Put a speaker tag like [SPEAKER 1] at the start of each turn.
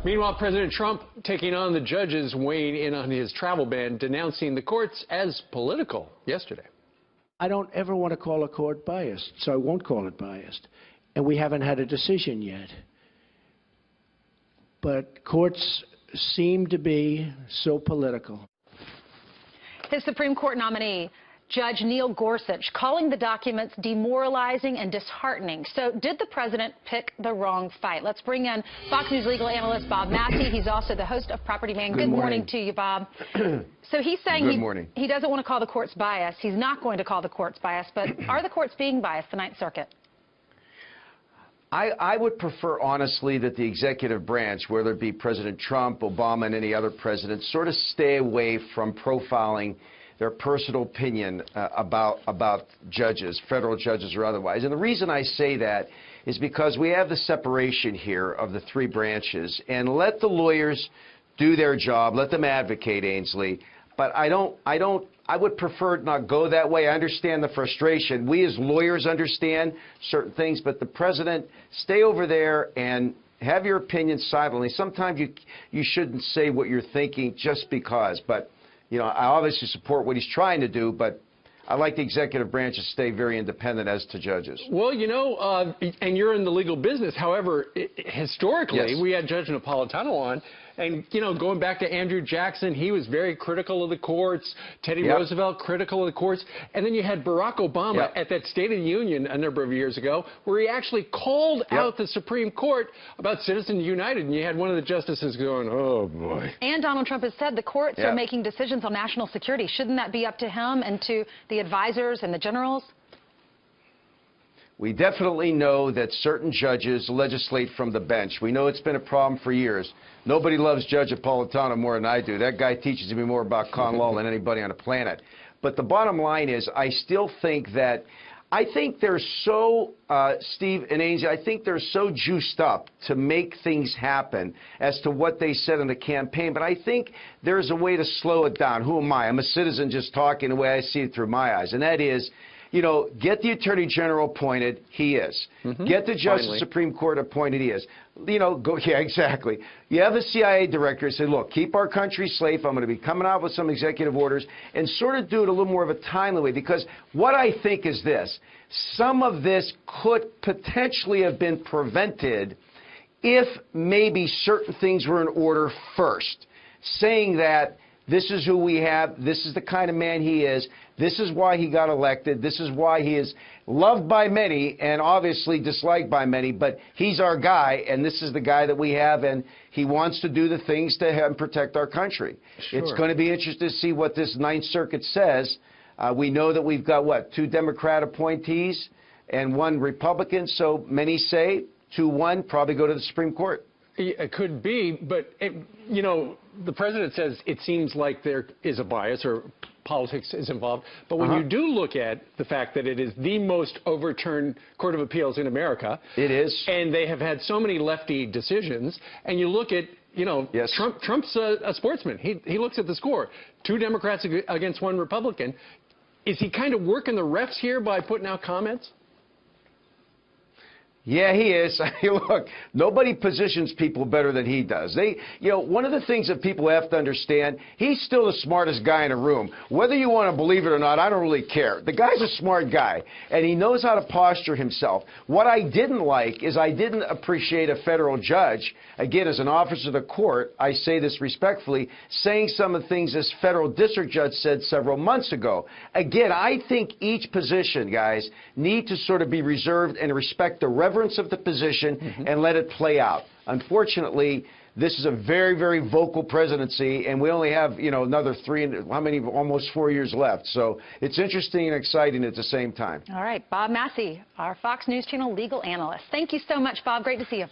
[SPEAKER 1] Meanwhile, President Trump taking on the judges weighing in on his travel ban, denouncing the courts as political yesterday.
[SPEAKER 2] I don't ever want to call a court biased, so I won't call it biased. And we haven't had a decision yet. But courts seem to be so political.
[SPEAKER 3] His Supreme Court nominee, Judge Neil Gorsuch, calling the documents demoralizing and disheartening. So did the president pick the wrong fight? Let's bring in Fox News legal analyst Bob Massi. He's also the host of Property Man. Good morning to you, Bob. So he's saying he doesn't want to call the courts biased. He's not going to call the courts biased. But are the courts being biased, the Ninth Circuit?
[SPEAKER 4] I would prefer, honestly, that the executive branch, whether it be President Trump, Obama, and any other president, sort of stay away from profiling their personal opinion about judges, federal judges or otherwise. And the reason I say that is because we have the separation here of the three branches. And let the lawyers do their job. Let them advocate, Ainsley. But I would prefer it not go that way. I understand the frustration. We as lawyers understand certain things, but the president, stay over there and have your opinion silently. Sometimes you shouldn't say what you're thinking just because. But, you know, I obviously support what he's trying to do, but I like the executive branch to stay very independent as to judges.
[SPEAKER 1] Well, you know, and you're in the legal business. However, historically, we had Judge Napolitano on. And, you know, going back to Andrew Jackson, he was very critical of the courts. Teddy Roosevelt, critical of the courts. And then you had Barack Obama at that State of the Union a number of years ago, where he actually called out the Supreme Court about Citizens United. And you had one of the justices going, oh, boy.
[SPEAKER 3] And Donald Trump has said the courts are making decisions on national security. Shouldn't that be up to him and to the advisors and the generals?
[SPEAKER 4] We definitely know that certain judges legislate from the bench. We know it's been a problem for years. Nobody loves Judge Napolitano more than I do. That guy teaches me more about con law than anybody on the planet. But the bottom line is, I still think that, I think they're so, Steve and Ainsley, I think they're so juiced up to make things happen as to what they said in the campaign. But I think there's a way to slow it down. Who am I? I'm a citizen just talking the way I see it through my eyes. And that is, you know, get the Attorney General appointed, he is. Get the Justice of the Supreme Court appointed, he is. You know, exactly. You have the CIA director say, look, keep our country safe. I'm going to be coming out with some executive orders, and sort of do it a little more of a timely way. Because what I think is this, some of this could potentially have been prevented if maybe certain things were in order first. Saying that this is who we have, this is the kind of man he is, this is why he got elected, this is why he is loved by many and obviously disliked by many, but he's our guy, and this is the guy that we have, and he wants to do the things to help protect our country. It's going to be interesting to see what this Ninth Circuit says. We know that we've got, what, 2 Democrat appointees and 1 Republican, so many say 2-1, probably go to the Supreme Court.
[SPEAKER 1] It could be, but, you know, the president says it seems like there is a bias or politics is involved. But when you do look at the fact that it is the most overturned court of appeals in America.
[SPEAKER 4] It is.
[SPEAKER 1] And they have had so many lefty decisions. And you look at, you know, Trump's a sportsman. He looks at the score. 2 Democrats against 1 Republican. Is he kind of working the refs here by putting out comments?
[SPEAKER 4] Yeah, he is. Look, nobody positions people better than he does. You know, one of the things that people have to understand, he's still the smartest guy in the room. Whether you want to believe it or not, I don't really care. The guy's a smart guy, and he knows how to posture himself. What I didn't like is I didn't appreciate a federal judge, again, as an officer of the court, I say this respectfully, saying some of the things this federal district judge said several months ago. Again, I think each position, guys, need to sort of be reserved and respect the reverence of the position and let it play out. Unfortunately, this is a very, very vocal presidency, and we only have, you know, another almost 4 years left. So it's interesting and exciting at the same time.
[SPEAKER 3] All right, Bob Massi, our Fox News Channel legal analyst. Thank you so much, Bob. Great to see you.